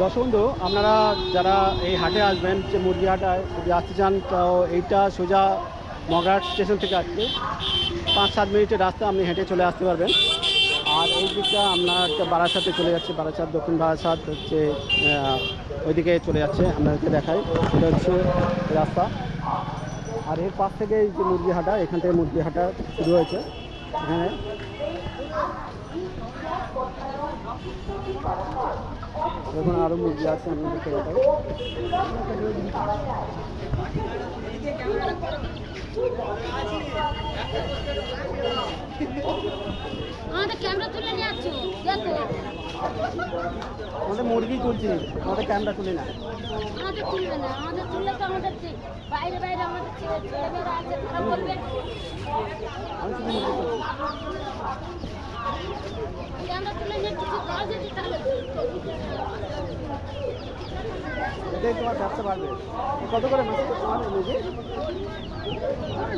দর্শক বন্ধু, আপনারা যারা এই হাটে আসবেন, যে মুরগি হাটায় যদি আসতে চান, তো এইটা সোজা মগরাট স্টেশন থেকে আসছে 5-7 মিনিটের রাস্তা, আপনি হেঁটে চলে আসতে পারবেন। আর এই দিকটা আপনার বারাসাতে চলে যাচ্ছে, বারাসাত, দক্ষিণ বারাসাত হচ্ছে ওইদিকে চলে যাচ্ছে। আপনাদেরকে দেখাই, এটা হচ্ছে রাস্তা। আর এর পাশ থেকে এই যে মুরগি হাটা, এখান থেকে মুরগি হাটা শুরু হয়েছে। এখানে এখন আরও মুরগি আছে, আমি দেখতে দেখাই। আমাদের ক্যামেরা তুলে নিয়ে আসছো, দেখো আমাদের মুরগি তুলছি, আমাদের ক্যামেরা তুলি না। আমাদের তুলবে না, আমাদের তুললে তো আমাদের বাইরে বাইরে আমাদের ছেলেমেয়েরা আছে, তারা বলবে আমি শুধু মুরগি তুলছি। ক্যামেরা তুলে নিয়ে কিছু কাজ যদি তাহলে এটাই তোমার ব্যবসা বাড়বে। কত করে মাসে তোমার মুরগি?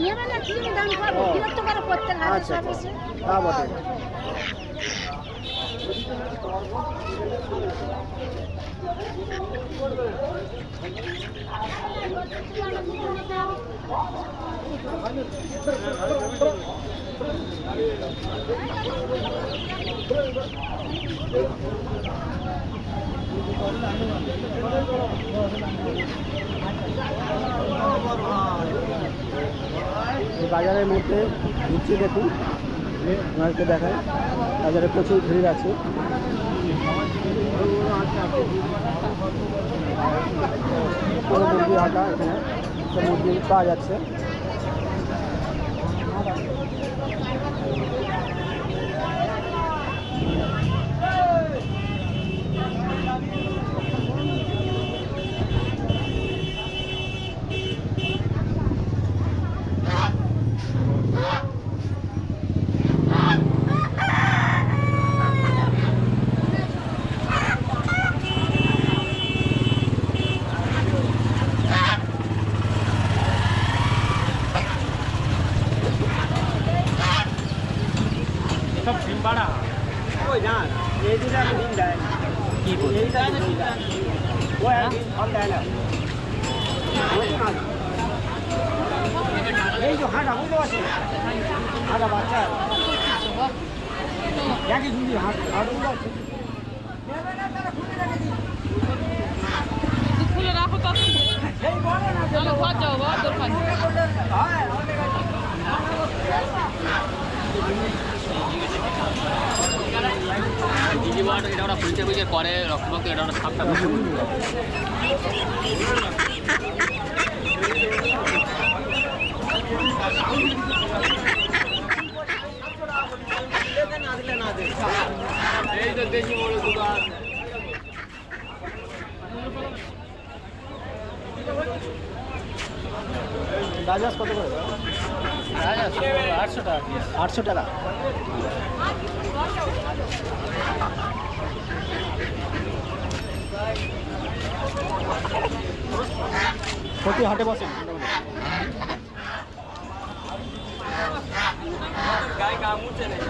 নেবে না, কি দাম পাবো, বিরক্ত করে করতে লাগে। আচ্ছা, তা বটে। এই বাজারের মধ্যে ঘুরছি, দেখুন আপনাদেরকে দেখায়। বাজারে প্রচুর ভিড় আছে। মুরগি হাটা, এখানে মুরগি পাওয়া যাচ্ছে। সব ডিম পাড়া ওই না এই দুটা ডিম দেয় কি বলে এইটা ডিম দেয় ওই ডিম কম দেয় না এই যে হাঁটা বুঝতে পারছি হাঁটা বাচ্চা একই দুই হাঁটগুলো আছে খুলে রাখো তো, চলো ঘর যাও, ঘর দরকার এটা ওরা ফুলতে বুঝে করে রক্ত এটা ওরা সাপটা এই তো দেখি বড় দোকান রাজাস কত করে? রাজা 800 টাকা 800 টাকা। প্রতি হাটে বসেন? গায়ে গা মুছে নেই